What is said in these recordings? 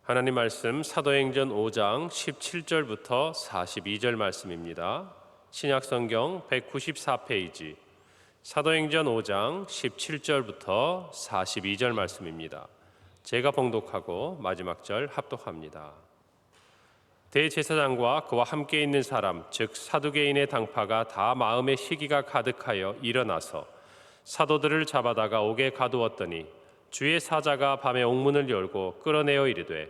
하나님 말씀 사도행전 5장 17절부터 42절 말씀입니다. 신약성경 194페이지 사도행전 5장 17절부터 42절 말씀입니다. 제가 봉독하고 마지막 절 합독합니다. 대제사장과 그와 함께 있는 사람 즉 사두개인의 당파가 다 마음의 시기가 가득하여 일어나서 사도들을 잡아다가 옥에 가두었더니 주의 사자가 밤에 옥문을 열고 끌어내어 이르되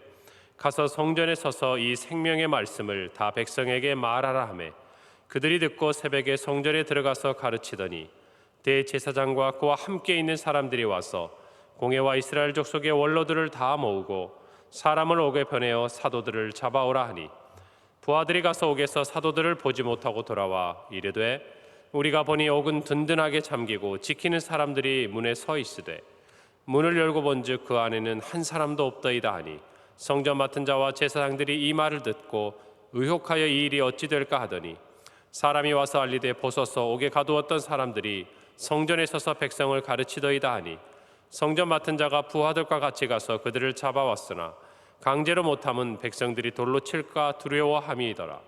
가서 성전에 서서 이 생명의 말씀을 다 백성에게 말하라 하매 그들이 듣고 새벽에 성전에 들어가서 가르치더니 대제사장과 그와 함께 있는 사람들이 와서 공회와 이스라엘 족속의 원로들을 다 모으고 사람을 옥에 보내어 사도들을 잡아오라 하니 부하들이 가서 옥에서 사도들을 보지 못하고 돌아와 이르되 우리가 보니 옥은 든든하게 잠기고 지키는 사람들이 문에 서 있으되 문을 열고 본즉 그 안에는 한 사람도 없더이다 하니 성전 맡은 자와 제사장들이 이 말을 듣고 의혹하여 이 일이 어찌 될까 하더니 사람이 와서 알리되 보소서 옥에 가두었던 사람들이 성전에 서서 백성을 가르치더이다 하니 성전 맡은 자가 부하들과 같이 가서 그들을 잡아왔으나 강제로 못함은 백성들이 돌로 칠까 두려워함이더라.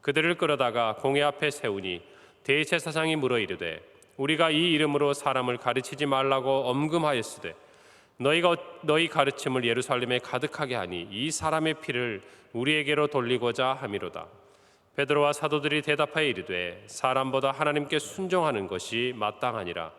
그들을 끌어다가 공회 앞에 세우니 대제사장이 물어 이르되 우리가 이 이름으로 사람을 가르치지 말라고 엄금하였으되 너희가 너희 가르침을 예루살렘에 가득하게 하니 이 사람의 피를 우리에게로 돌리고자 함이로다. 베드로와 사도들이 대답하여 이르되 사람보다 하나님께 순종하는 것이 마땅하니라.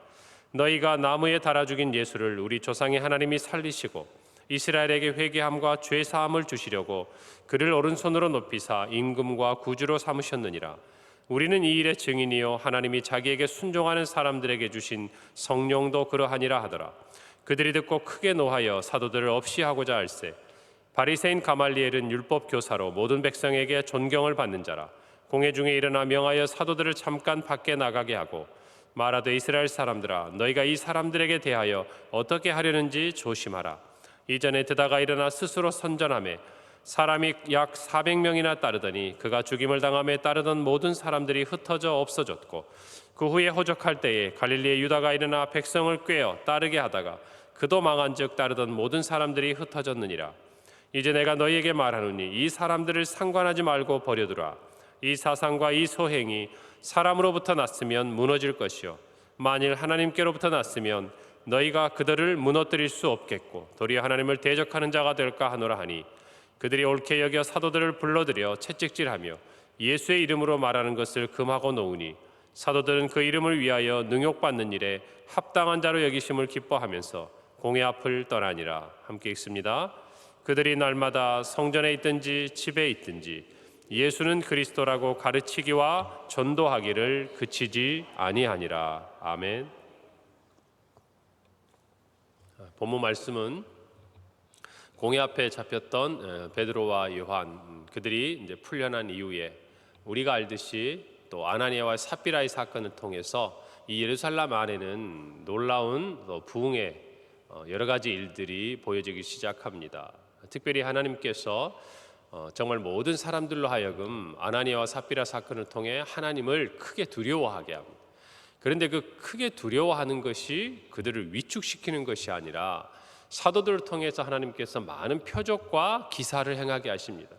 너희가 나무에 달아 죽인 예수를 우리 조상의 하나님이 살리시고 이스라엘에게 회개함과 죄 사함을 주시려고 그를 오른손으로 높이사 임금과 구주로 삼으셨느니라. 우리는 이 일의 증인이요 하나님이 자기에게 순종하는 사람들에게 주신 성령도 그러하니라 하더라. 그들이 듣고 크게 노하여 사도들을 없이 하고자 할세 바리새인 가말리엘은 율법 교사로 모든 백성에게 존경을 받는 자라. 공회 중에 일어나 명하여 사도들을 잠깐 밖에 나가게 하고 말하되 이스라엘 사람들아 너희가 이 사람들에게 대하여 어떻게 하려는지 조심하라. 이전에 드다가 일어나 스스로 선전하며 사람이 약 400명이나 따르더니 그가 죽임을 당함에 따르던 모든 사람들이 흩어져 없어졌고 그 후에 호적할 때에 갈릴리의 유다가 일어나 백성을 꾀어 따르게 하다가 그도 망한즉 따르던 모든 사람들이 흩어졌느니라. 이제 내가 너희에게 말하노니 이 사람들을 상관하지 말고 버려두라. 이 사상과 이 소행이 사람으로부터 났으면 무너질 것이요 만일 하나님께로부터 났으면 너희가 그들을 무너뜨릴 수 없겠고 도리어 하나님을 대적하는 자가 될까 하노라 하니 그들이 옳게 여겨 사도들을 불러들여 채찍질하며 예수의 이름으로 말하는 것을 금하고 놓으니 사도들은 그 이름을 위하여 능욕받는 일에 합당한 자로 여기심을 기뻐하면서 공회 앞을 떠나니라. 함께 읽습니다. 그들이 날마다 성전에 있든지 집에 있든지 예수는 그리스도라고 가르치기와 전도하기를 그치지 아니하니라. 아멘. 본문 말씀은 공회 앞에 잡혔던 베드로와 요한 그들이 이제 풀려난 이후에 우리가 알듯이 또 아나니아와 삽비라의 사건을 통해서 이 예루살렘 안에는 놀라운 부흥의 여러 가지 일들이 보여지기 시작합니다. 특별히 하나님께서 정말 모든 사람들로 하여금 아나니아와 삽비라 사건을 통해 하나님을 크게 두려워하게 합니다. 그런데 그 크게 두려워하는 것이 그들을 위축시키는 것이 아니라 사도들을 통해서 하나님께서 많은 표적과 기사를 행하게 하십니다.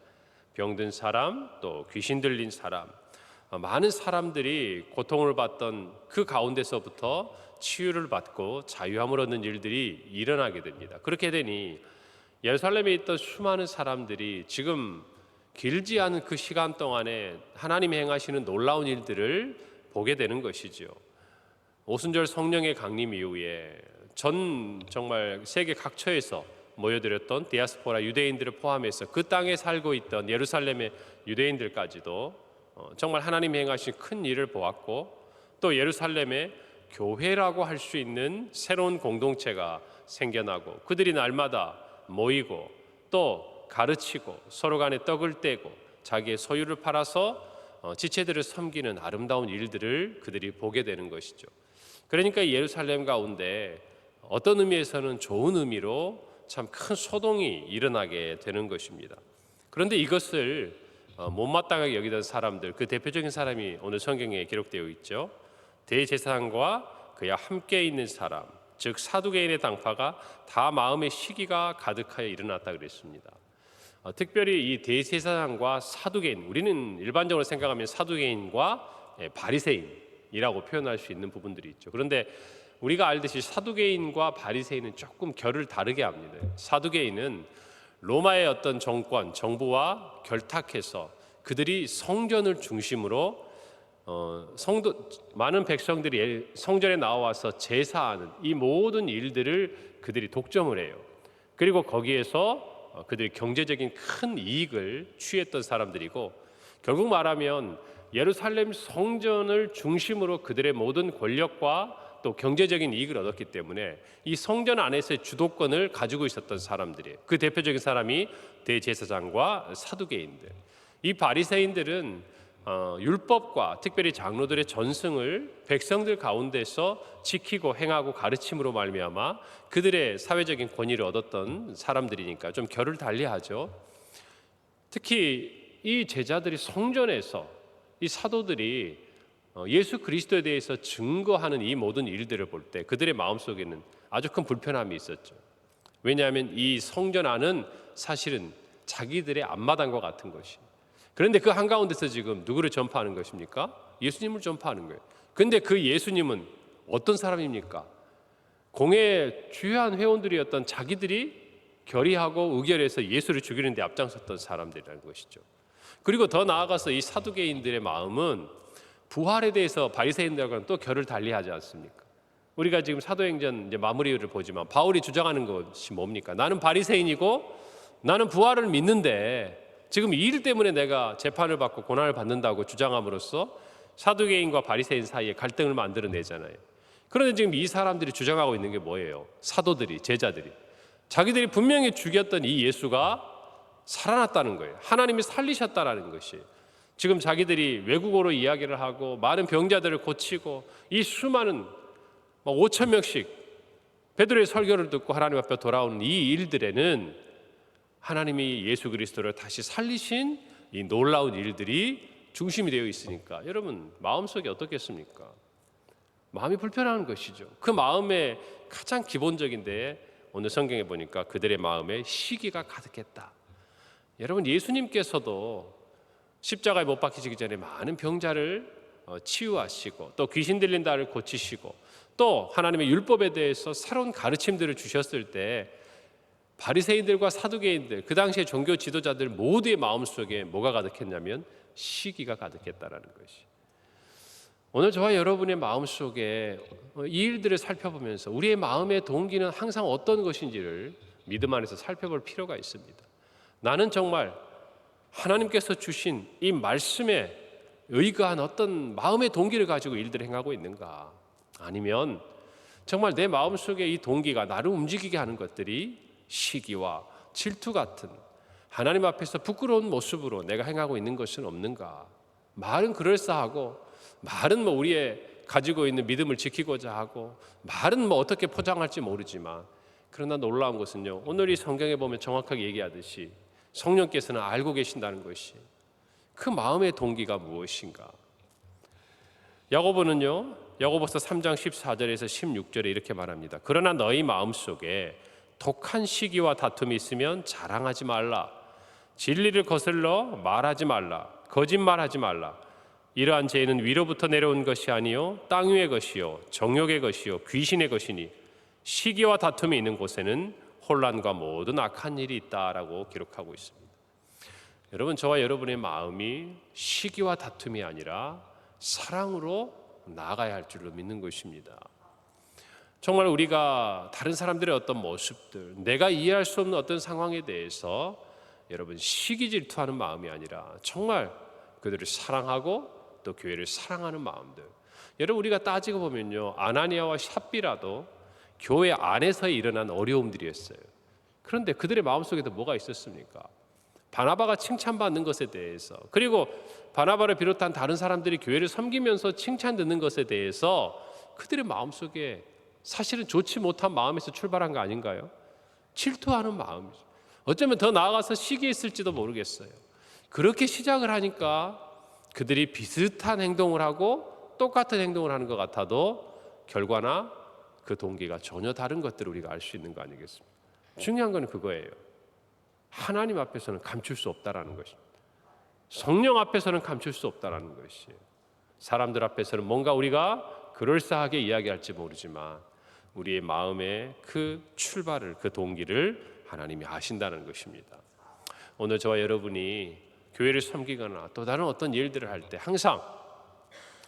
병든 사람, 또 귀신 들린 사람, 많은 사람들이 고통을 받던 그 가운데서부터 치유를 받고 자유함을 얻는 일들이 일어나게 됩니다. 그렇게 되니 예루살렘에 있던 수많은 사람들이 지금 길지 않은 그 시간 동안에 하나님 행하시는 놀라운 일들을 보게 되는 것이죠. 오순절 성령의 강림 이후에 정말 세계 각처에서 모여들었던 디아스포라 유대인들을 포함해서 그 땅에 살고 있던 예루살렘의 유대인들까지도 정말 하나님 행하신 큰 일을 보았고 또 예루살렘에 교회라고 할 수 있는 새로운 공동체가 생겨나고 그들이 날마다 모이고 또 가르치고 서로 간에 떡을 떼고 자기의 소유를 팔아서 지체들을 섬기는 아름다운 일들을 그들이 보게 되는 것이죠. 그러니까 예루살렘 가운데 어떤 의미에서는 좋은 의미로 참 큰 소동이 일어나게 되는 것입니다. 그런데 이것을 못마땅하게 여기던 사람들, 그 대표적인 사람이 오늘 성경에 기록되어 있죠. 대제사장과 그와 함께 있는 사람, 즉 사두개인의 당파가 다 마음의 시기가 가득하여 일어났다 그랬습니다. 특별히 이 대제사장과 사두개인, 우리는 일반적으로 생각하면 사두개인과 바리새인이라고 표현할 수 있는 부분들이 있죠. 그런데 우리가 알듯이 사두개인과 바리새인은 조금 결을 다르게 합니다. 사두개인은 로마의 어떤 정부와 결탁해서 그들이 성전을 중심으로 많은 백성들이 성전에 나와서 제사하는 이 모든 일들을 그들이 독점을 해요. 그리고 거기에서 그들이 경제적인 큰 이익을 취했던 사람들이고, 결국 말하면 예루살렘 성전을 중심으로 그들의 모든 권력과 또 경제적인 이익을 얻었기 때문에 이 성전 안에서의 주도권을 가지고 있었던 사람들이에요. 그 대표적인 사람이 대제사장과 사두개인들. 이 바리새인들은 율법과 특별히 장로들의 전승을 백성들 가운데서 지키고 행하고 가르침으로 말미암아 그들의 사회적인 권위를 얻었던 사람들이니까 좀 결을 달리하죠. 특히 이 제자들이 성전에서 이 사도들이 예수 그리스도에 대해서 증거하는 이 모든 일들을 볼 때 그들의 마음속에는 아주 큰 불편함이 있었죠. 왜냐하면 이 성전 안은 사실은 자기들의 앞마당과 같은 것이. 그런데 그 한가운데서 지금 누구를 전파하는 것입니까? 예수님을 전파하는 거예요. 그런데 그 예수님은 어떤 사람입니까? 공회의 주요한 회원들이었던 자기들이 결의하고 의결해서 예수를 죽이는 데 앞장섰던 사람들이라는 것이죠. 그리고 더 나아가서 이 사두개인들의 마음은 부활에 대해서 바리새인들과는 또 결을 달리하지 않습니까? 우리가 지금 사도행전 이제 마무리를 보지만 바울이 주장하는 것이 뭡니까? 나는 바리새인이고 나는 부활을 믿는데 지금 이 일 때문에 내가 재판을 받고 고난을 받는다고 주장함으로써 사두개인과 바리새인 사이에 갈등을 만들어내잖아요. 그런데 지금 이 사람들이 주장하고 있는 게 뭐예요? 사도들이, 제자들이 자기들이 분명히 죽였던 이 예수가 살아났다는 거예요. 하나님이 살리셨다라는 것이. 지금 자기들이 외국어로 이야기를 하고 많은 병자들을 고치고 이 수많은 5천 명씩 베드로의 설교를 듣고 하나님 앞에 돌아오는 이 일들에는 하나님이 예수 그리스도를 다시 살리신 이 놀라운 일들이 중심이 되어 있으니까 여러분 마음속이 어떻겠습니까? 마음이 불편한 것이죠. 그 마음의 가장 기본적인데 오늘 성경에 보니까 그들의 마음에 시기가 가득했다. 여러분 예수님께서도 십자가에 못 박히시기 전에 많은 병자를 치유하시고 또 귀신 들린 자를 고치시고 또 하나님의 율법에 대해서 새로운 가르침들을 주셨을 때 바리새인들과 사두개인들 그 당시의 종교 지도자들 모두의 마음속에 뭐가 가득했냐면 시기가 가득했다라는 것이. 오늘 저와 여러분의 마음속에 이 일들을 살펴보면서 우리의 마음의 동기는 항상 어떤 것인지를 믿음 안에서 살펴볼 필요가 있습니다. 나는 정말 하나님께서 주신 이 말씀에 의거한 어떤 마음의 동기를 가지고 일들을 행하고 있는가? 아니면 정말 내 마음속에 이 동기가 나를 움직이게 하는 것들이 시기와 질투 같은 하나님 앞에서 부끄러운 모습으로 내가 행하고 있는 것은 없는가? 말은 그럴싸하고 말은 우리의 가지고 있는 믿음을 지키고자 하고 말은 어떻게 포장할지 모르지만 그러나 놀라운 것은요, 오늘 이 성경에 보면 정확하게 얘기하듯이 성령께서는 알고 계신다는 것이 그 마음의 동기가 무엇인가? 야고보는요, 야고보서 3장 14절에서 16절에 이렇게 말합니다. 그러나 너희 마음속에 독한 시기와 다툼이 있으면 자랑하지 말라. 진리를 거슬러 말하지 말라. 거짓말하지 말라. 이러한 죄는 위로부터 내려온 것이 아니요 땅 위의 것이요 정욕의 것이요 귀신의 것이니 시기와 다툼이 있는 곳에는 혼란과 모든 악한 일이 있다라고 기록하고 있습니다. 여러분, 저와 여러분의 마음이 시기와 다툼이 아니라 사랑으로 나아가야 할 줄로 믿는 것입니다. 정말 우리가 다른 사람들의 어떤 모습들, 내가 이해할 수 없는 어떤 상황에 대해서 여러분 시기 질투하는 마음이 아니라 정말 그들을 사랑하고 또 교회를 사랑하는 마음들. 여러분 우리가 따지고 보면요, 아나니아와 삽비라도 교회 안에서 일어난 어려움들이었어요. 그런데 그들의 마음속에도 뭐가 있었습니까? 바나바가 칭찬받는 것에 대해서, 그리고 바나바를 비롯한 다른 사람들이 교회를 섬기면서 칭찬 듣는 것에 대해서 그들의 마음속에 사실은 좋지 못한 마음에서 출발한 거 아닌가요? 질투하는 마음이죠. 어쩌면 더 나아가서 시기했을지도 모르겠어요. 그렇게 시작을 하니까 그들이 비슷한 행동을 하고 똑같은 행동을 하는 것 같아도 결과나 그 동기가 전혀 다른 것들을 우리가 알 수 있는 거 아니겠습니까? 중요한 건 그거예요. 하나님 앞에서는 감출 수 없다라는 것입니다. 성령 앞에서는 감출 수 없다라는 것이에요. 사람들 앞에서는 뭔가 우리가 그럴싸하게 이야기할지 모르지만 우리의 마음의 그 출발을, 그 동기를 하나님이 아신다는 것입니다. 오늘 저와 여러분이 교회를 섬기거나 또 다른 어떤 일들을 할 때 항상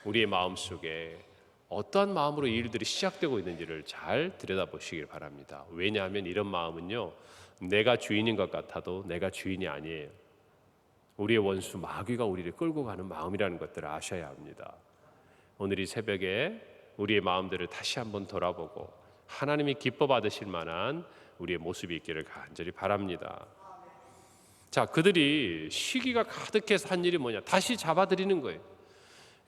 우리의 마음속에 어떠한 마음으로 이 일들이 시작되고 있는지를 잘 들여다보시길 바랍니다. 왜냐하면 이런 마음은요, 내가 주인인 것 같아도 내가 주인이 아니에요. 우리의 원수 마귀가 우리를 끌고 가는 마음이라는 것들을 아셔야 합니다. 오늘 이 새벽에 우리의 마음들을 다시 한번 돌아보고 하나님이 기뻐 받으실 만한 우리의 모습이 있기를 간절히 바랍니다. 자, 그들이 시기가 가득해서 한 일이 뭐냐? 다시 잡아들이는 거예요.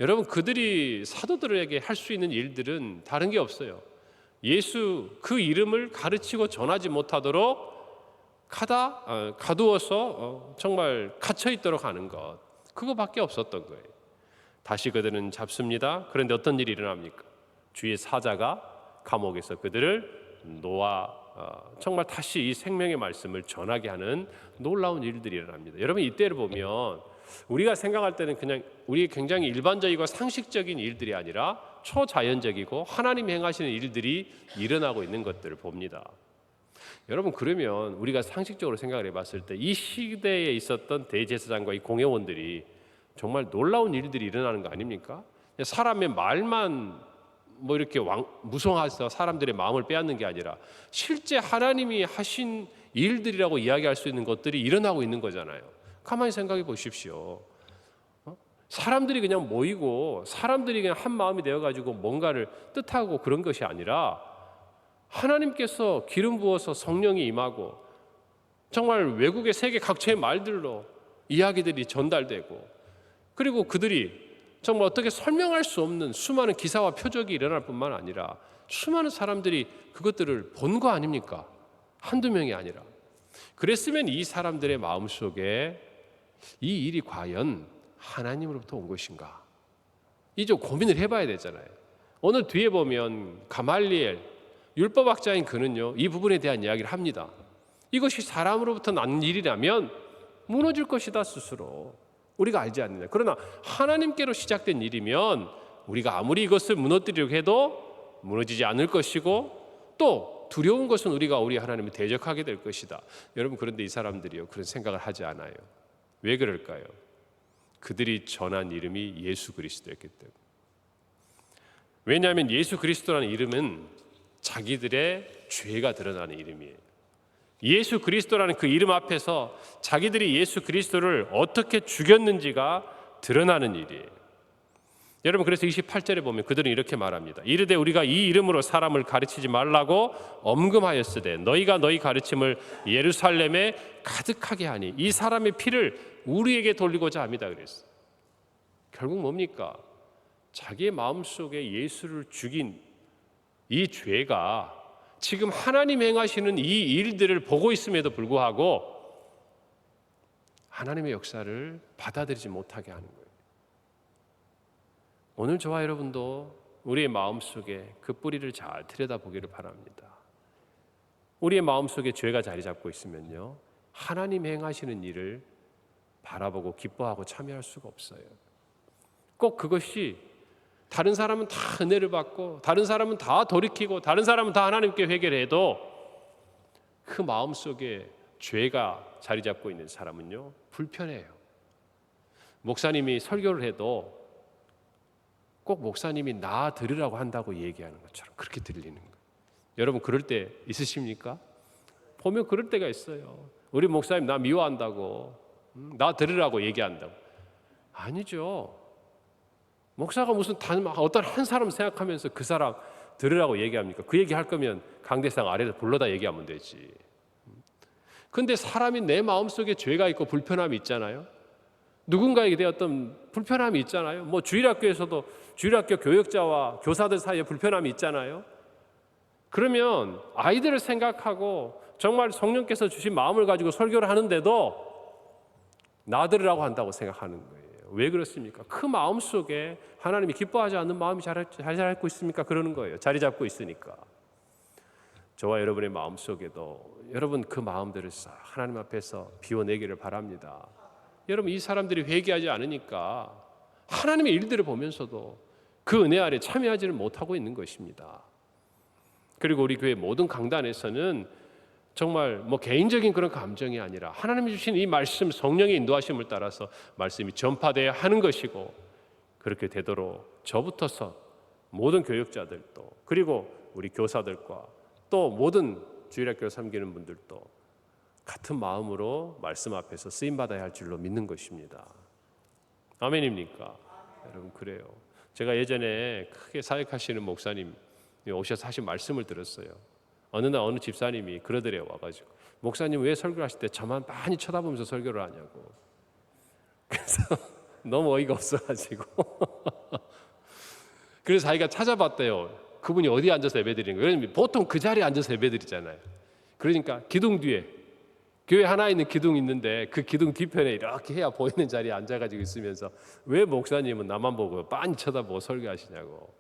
여러분, 그들이 사도들에게 할 수 있는 일들은 다른 게 없어요. 예수 그 이름을 가르치고 전하지 못하도록 가두어서 정말 갇혀 있도록 하는 것, 그거밖에 없었던 거예요. 다시 그들은 잡습니다. 그런데 어떤 일이 일어납니까? 주의 사자가 감옥에서 그들을 놓아 정말 다시 이 생명의 말씀을 전하게 하는 놀라운 일들이 일어납니다. 여러분, 이때를 보면 우리가 생각할 때는 그냥 우리 굉장히 일반적이고 상식적인 일들이 아니라 초자연적이고 하나님이 행하시는 일들이 일어나고 있는 것들을 봅니다. 여러분, 그러면 우리가 상식적으로 생각을 해봤을 때 이 시대에 있었던 대제사장과 이 공회원들이 정말 놀라운 일들이 일어나는 거 아닙니까? 사람의 말만 뭐 이렇게 무성해서 사람들의 마음을 빼앗는 게 아니라 실제 하나님이 하신 일들이라고 이야기할 수 있는 것들이 일어나고 있는 거잖아요. 가만히 생각해 보십시오. 사람들이 그냥 모이고 사람들이 그냥 한 마음이 되어가지고 뭔가를 뜻하고 그런 것이 아니라 하나님께서 기름 부어서 성령이 임하고 정말 외국의 세계 각처의 말들로 이야기들이 전달되고, 그리고 그들이 정말 어떻게 설명할 수 없는 수많은 기사와 표적이 일어날 뿐만 아니라 수많은 사람들이 그것들을 본 거 아닙니까? 한두 명이 아니라. 그랬으면 이 사람들의 마음속에 이 일이 과연 하나님으로부터 온 것인가? 이 좀 고민을 해봐야 되잖아요. 오늘 뒤에 보면 가말리엘 율법학자인 그는요, 이 부분에 대한 이야기를 합니다. 이것이 사람으로부터 난 일이라면 무너질 것이다 스스로. 우리가 알지 않느냐. 그러나 하나님께로 시작된 일이면 우리가 아무리 이것을 무너뜨리려고 해도 무너지지 않을 것이고, 또 두려운 것은 우리가 우리 하나님을 대적하게 될 것이다. 여러분, 그런데 이 사람들이요, 그런 생각을 하지 않아요. 왜 그럴까요? 그들이 전한 이름이 예수 그리스도였기 때문에. 왜냐하면 예수 그리스도라는 이름은 자기들의 죄가 드러나는 이름이에요. 예수 그리스도라는 그 이름 앞에서 자기들이 예수 그리스도를 어떻게 죽였는지가 드러나는 일이에요. 여러분, 그래서 28절에 보면 그들은 이렇게 말합니다. 이르되 우리가 이 이름으로 사람을 가르치지 말라고 엄금하였으되 너희가 너희 가르침을 예루살렘에 가득하게 하니 이 사람의 피를 우리에게 돌리고자 합니다. 그랬어요. 결국 뭡니까? 자기의 마음속에 예수를 죽인 이 죄가 지금 하나님 행하시는 이 일들을 보고 있음에도 불구하고 하나님의 역사를 받아들이지 못하게 하는 거예요. 오늘 저와 여러분도 우리의 마음속에 그 뿌리를 잘 들여다보기를 바랍니다. 우리의 마음속에 죄가 자리 잡고 있으면요, 하나님 행하시는 일을 바라보고 기뻐하고 참여할 수가 없어요. 꼭 그것이 다른 사람은 다 은혜를 받고 다른 사람은 다 돌이키고 다른 사람은 다 하나님께 회개를 해도 그 마음속에 죄가 자리 잡고 있는 사람은요, 불편해요. 목사님이 설교를 해도 꼭 목사님이 나 들으라고 한다고 얘기하는 것처럼 그렇게 들리는 거예요. 여러분, 그럴 때 있으십니까? 보면 그럴 때가 있어요. 우리 목사님 나 미워한다고, 나 들으라고 얘기한다고. 아니죠. 목사가 무슨 어떤 한 사람 생각하면서 그 사람 들으라고 얘기합니까? 그 얘기할 거면 강대상 아래에서 불러다 얘기하면 되지. 근데 사람이 내 마음속에 죄가 있고 불편함이 있잖아요. 누군가에게 대한 어떤 불편함이 있잖아요. 뭐 주일학교에서도 주일학교 교역자와 교사들 사이에 불편함이 있잖아요. 그러면 아이들을 생각하고 정말 성령께서 주신 마음을 가지고 설교를 하는데도 나 들으라고 한다고 생각하는 거예요. 왜 그렇습니까? 그 마음속에 하나님이 기뻐하지 않는 마음이 자리 잡고 있습니까? 그러는 거예요. 자리 잡고 있으니까. 저와 여러분의 마음속에도 여러분 그 마음들을 싹 하나님 앞에서 비워내기를 바랍니다. 여러분 이 사람들이 회개하지 않으니까 하나님의 일들을 보면서도 그 은혜 아래 참여하지를 못하고 있는 것입니다. 그리고 우리 교회 모든 강단에서는 정말 개인적인 그런 감정이 아니라 하나님이 주신 이 말씀, 성령의 인도하심을 따라서 말씀이 전파되어야 하는 것이고, 그렇게 되도록 저부터서 모든 교육자들도, 그리고 우리 교사들과 또 모든 주일학교 섬기는 분들도 같은 마음으로 말씀 앞에서 쓰임받아야 할 줄로 믿는 것입니다. 아멘입니까? 여러분 그래요. 제가 예전에 크게 사역하시는 목사님 오셔서 하신 말씀을 들었어요. 어느 날 어느 집사님이 그러더래요. 와가지고 목사님 왜 설교하실 때 저만 많이 쳐다보면서 설교를 하냐고. 그래서 너무 어이가 없어가지고 그래서 자기가 찾아봤대요. 그분이 어디에 앉아서 예배드리는 거예요. 그러면 보통 그 자리에 앉아서 예배드리잖아요. 그러니까 기둥 뒤에, 교회 하나 있는 기둥이 있는데 그 기둥 뒤편에 이렇게 해야 보이는 자리에 앉아가지고 있으면서 왜 목사님은 나만 보고 빤히 쳐다보고 설교하시냐고.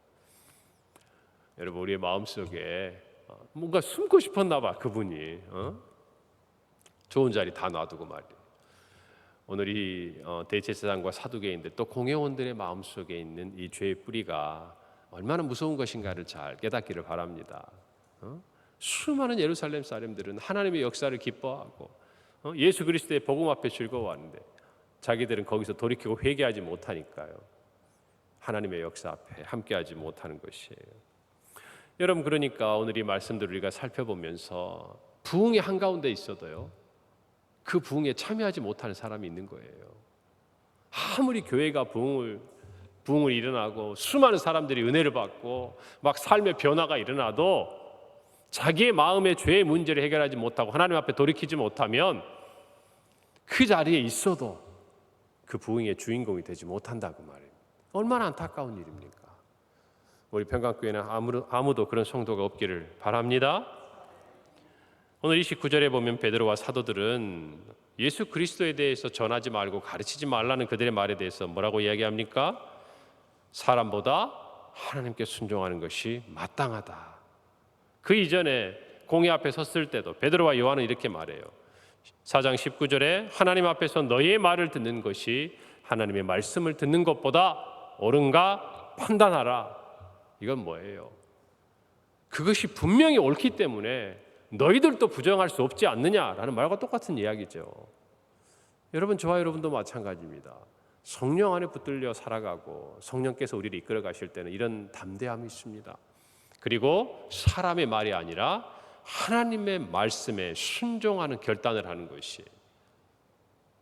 여러분 우리의 마음속에 뭔가 숨고 싶었나 봐. 그분이 좋은 자리 다 놔두고 말이에요. 오늘 이 대제사장과 사두개인들 또 공회원들의 마음속에 있는 이 죄의 뿌리가 얼마나 무서운 것인가를 잘 깨닫기를 바랍니다. 수많은 예루살렘 사람들은 하나님의 역사를 기뻐하고 예수 그리스도의 복음 앞에 즐거워하는데 자기들은 거기서 돌이키고 회개하지 못하니까요. 하나님의 역사 앞에 함께하지 못하는 것이에요. 여러분 그러니까 오늘 이 말씀들을 우리가 살펴보면서 부흥의 한가운데 있어도요, 그 부흥에 참여하지 못하는 사람이 있는 거예요. 아무리 교회가 부흥을 일어나고 수많은 사람들이 은혜를 받고 막 삶의 변화가 일어나도 자기의 마음의 죄의 문제를 해결하지 못하고 하나님 앞에 돌이키지 못하면 그 자리에 있어도 그 부흥의 주인공이 되지 못한다고 말해요. 얼마나 안타까운 일입니까? 우리 평강교회는 아무도 그런 성도가 없기를 바랍니다. 오늘 29절에 보면 베드로와 사도들은 예수 그리스도에 대해서 전하지 말고 가르치지 말라는 그들의 말에 대해서 뭐라고 이야기합니까? 사람보다 하나님께 순종하는 것이 마땅하다. 그 이전에 공회 앞에 섰을 때도 베드로와 요한은 이렇게 말해요. 4장 19절에 하나님 앞에서 너희의 말을 듣는 것이 하나님의 말씀을 듣는 것보다 옳은가 판단하라. 이건 뭐예요? 그것이 분명히 옳기 때문에 너희들도 부정할 수 없지 않느냐라는 말과 똑같은 이야기죠. 여러분 저와 여러분도 마찬가지입니다. 성령 안에 붙들려 살아가고 성령께서 우리를 이끌어 가실 때는 이런 담대함이 있습니다. 그리고 사람의 말이 아니라 하나님의 말씀에 순종하는 결단을 하는 것이,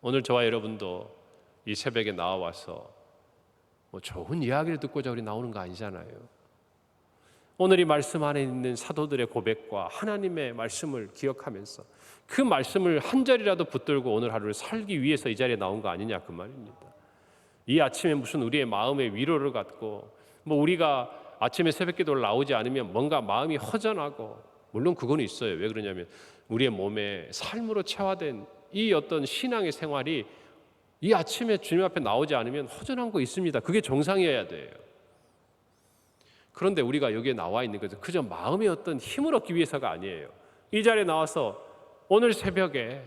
오늘 저와 여러분도 이 새벽에 나와서 좋은 이야기를 듣고자 우리 나오는 거 아니잖아요. 오늘 이 말씀 안에 있는 사도들의 고백과 하나님의 말씀을 기억하면서 그 말씀을 한 절이라도 붙들고 오늘 하루를 살기 위해서 이 자리에 나온 거 아니냐 그 말입니다. 이 아침에 무슨 우리의 마음에 위로를 갖고 우리가 아침에 새벽 기도를 나오지 않으면 뭔가 마음이 허전하고, 물론 그건 있어요. 왜 그러냐면 우리의 몸에 삶으로 체화된 이 어떤 신앙의 생활이 이 아침에 주님 앞에 나오지 않으면 허전한 거 있습니다. 그게 정상이어야 돼요. 그런데 우리가 여기에 나와 있는 것은 그저 마음의 어떤 힘을 얻기 위해서가 아니에요. 이 자리에 나와서 오늘 새벽에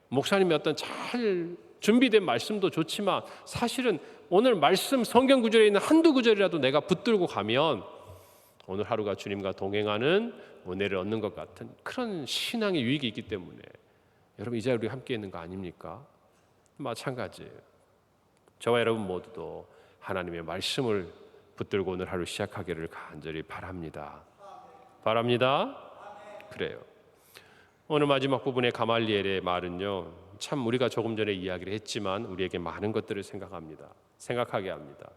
목사님이 어떤 잘 준비된 말씀도 좋지만 사실은 오늘 말씀 성경 구절에 있는 한두 구절이라도 내가 붙들고 가면 오늘 하루가 주님과 동행하는 은혜를 얻는 것 같은 그런 신앙의 유익이 있기 때문에 여러분 이 자리에 우리 함께 있는 거 아닙니까? 마찬가지예요. 저와 여러분 모두도 하나님의 말씀을 붙들고 오늘 하루 시작하기를 간절히 바랍니다. 그래요. 오늘 마지막 부분의 가말리엘의 말은요, 참 우리가 조금 전에 이야기를 했지만 우리에게 많은 것들을 생각하게 합니다.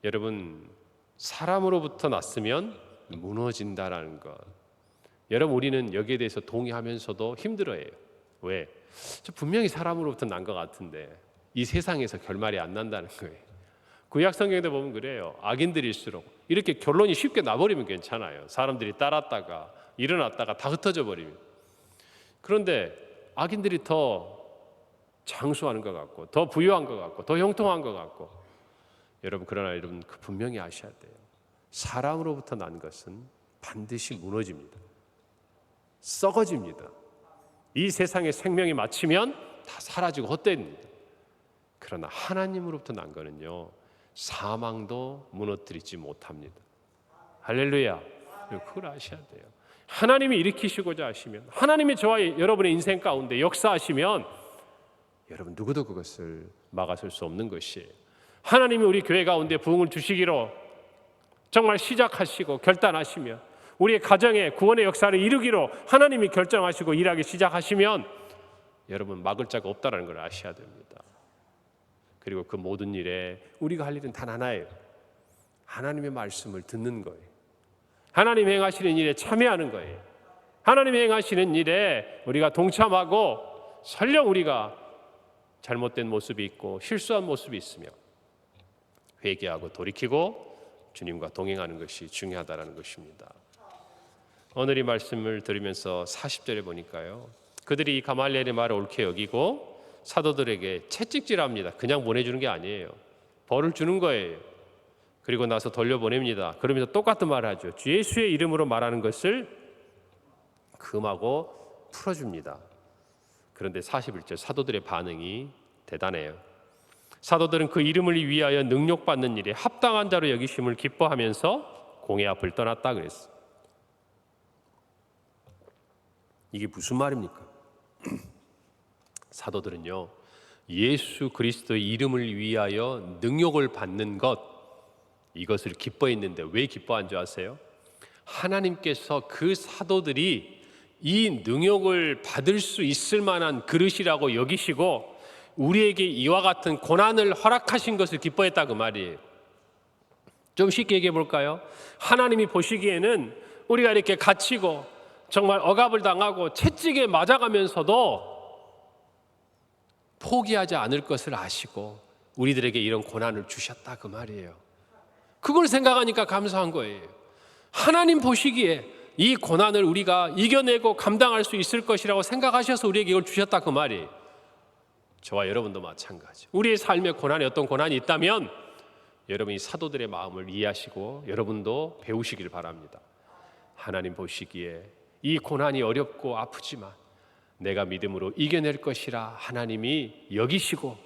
여러분, 사람으로부터 났으면 무너진다라는 것. 여러분, 우리는 여기에 대해서 동의하면서도 힘들어해요. 왜? 저 분명히 사람으로부터 난 것 같은데 이 세상에서 결말이 안 난다는 거예요. 구약 성경에도 보면 그래요. 악인들일수록 이렇게 결론이 쉽게 나버리면 괜찮아요. 사람들이 따랐다가 일어났다가 다 흩어져 버리면. 그런데 악인들이 더 장수하는 것 같고 더 부유한 것 같고 더 형통한 것 같고, 그러나 여러분 분명히 아셔야 돼요. 사람으로부터 난 것은 반드시 무너집니다. 썩어집니다. 이 세상의 생명이 마치면 다 사라지고 헛됩니다. 그러나 하나님으로부터 난 거는요, 사망도 무너뜨리지 못합니다. 할렐루야. 그걸 아셔야 돼요. 하나님이 일으키시고자 하시면, 하나님이 저와 여러분의 인생 가운데 역사하시면 여러분 누구도 그것을 막아설 수 없는 것이에요. 하나님이 우리 교회 가운데 부흥을 주시기로 정말 시작하시고 결단하시면, 우리의 가정에 구원의 역사를 이루기로 하나님이 결정하시고 일하기 시작하시면 여러분 막을 자가 없다는 걸 아셔야 됩니다. 그리고 그 모든 일에 우리가 할 일은 단 하나예요. 하나님의 말씀을 듣는 거예요. 하나님 행하시는 일에 참여하는 거예요. 하나님 행하시는 일에 우리가 동참하고, 설령 우리가 잘못된 모습이 있고 실수한 모습이 있으며 회개하고 돌이키고 주님과 동행하는 것이 중요하다는 것입니다. 오늘 이 말씀을 들으면서 40절에 보니까요, 그들이 이 가말리엘의 말을 옳게 여기고 사도들에게 채찍질합니다. 그냥 보내주는 게 아니에요. 벌을 주는 거예요. 그리고 나서 돌려보냅니다. 그러면서 똑같은 말을 하죠. 주 예수의 이름으로 말하는 것을 금하고 풀어줍니다. 그런데 41절 사도들의 반응이 대단해요. 사도들은 그 이름을 위하여 능욕받는 일에 합당한 자로 여기심을 기뻐하면서 공회 앞을 떠났다 그랬어요. 이게 무슨 말입니까? 사도들은요, 예수 그리스도의 이름을 위하여 능욕을 받는 것, 이것을 기뻐했는데 왜 기뻐한 줄 아세요? 하나님께서 그 사도들이 이 능욕을 받을 수 있을 만한 그릇이라고 여기시고 우리에게 이와 같은 고난을 허락하신 것을 기뻐했다 그 말이에요. 좀 쉽게 얘기해 볼까요? 하나님이 보시기에는 우리가 이렇게 갇히고 정말 억압을 당하고 채찍에 맞아가면서도 포기하지 않을 것을 아시고 우리들에게 이런 고난을 주셨다 그 말이에요. 그걸 생각하니까 감사한 거예요. 하나님 보시기에 이 고난을 우리가 이겨내고 감당할 수 있을 것이라고 생각하셔서 우리에게 이걸 주셨다 그 말이에요. 저와 여러분도 마찬가지. 우리의 삶에 고난이 어떤 고난이 있다면 여러분이 사도들의 마음을 이해하시고 여러분도 배우시길 바랍니다. 하나님 보시기에 이 고난이 어렵고 아프지만 내가 믿음으로 이겨낼 것이라 하나님이 여기시고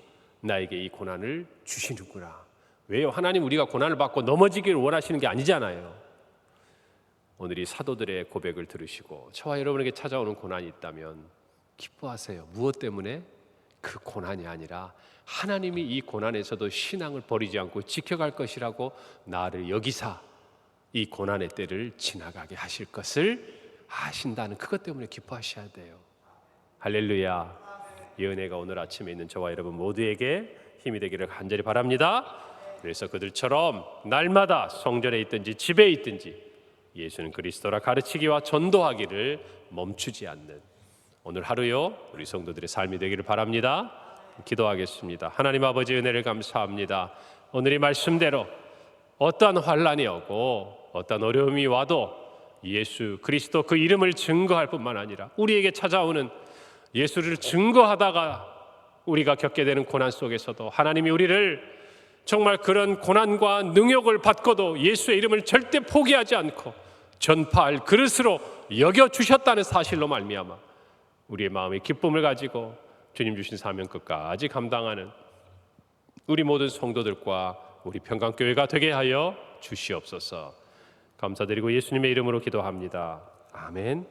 나에게 이 고난을 주시는구나. 왜요? 하나님 우리가 고난을 받고 넘어지기를 원하시는 게 아니잖아요. 오늘 이 사도들의 고백을 들으시고 저와 여러분에게 찾아오는 고난이 있다면 기뻐하세요. 무엇 때문에? 그 고난이 아니라 하나님이 이 고난에서도 신앙을 버리지 않고 지켜갈 것이라고 나를 여기사 이 고난의 때를 지나가게 하실 것을 아신다는 그것 때문에 기뻐하셔야 돼요. 할렐루야. 이 은혜가 오늘 아침에 있는 저와 여러분 모두에게 힘이 되기를 간절히 바랍니다. 그래서 그들처럼 날마다 성전에 있든지 집에 있든지 예수는 그리스도라 가르치기와 전도하기를 멈추지 않는 오늘 하루요 우리 성도들의 삶이 되기를 바랍니다. 기도하겠습니다. 하나님 아버지 은혜를 감사합니다. 오늘 이 말씀대로 어떠한 환난이 오고 어떠한 어려움이 와도 예수 그리스도 그 이름을 증거할 뿐만 아니라 우리에게 찾아오는 예수를 증거하다가 우리가 겪게 되는 고난 속에서도 하나님이 우리를 정말 그런 고난과 능욕을 받고도 예수의 이름을 절대 포기하지 않고 전파할 그릇으로 여겨주셨다는 사실로 말미암아 우리의 마음의 기쁨을 가지고 주님 주신 사명 끝까지 감당하는 우리 모든 성도들과 우리 평강교회가 되게 하여 주시옵소서. 감사드리고 예수님의 이름으로 기도합니다. 아멘.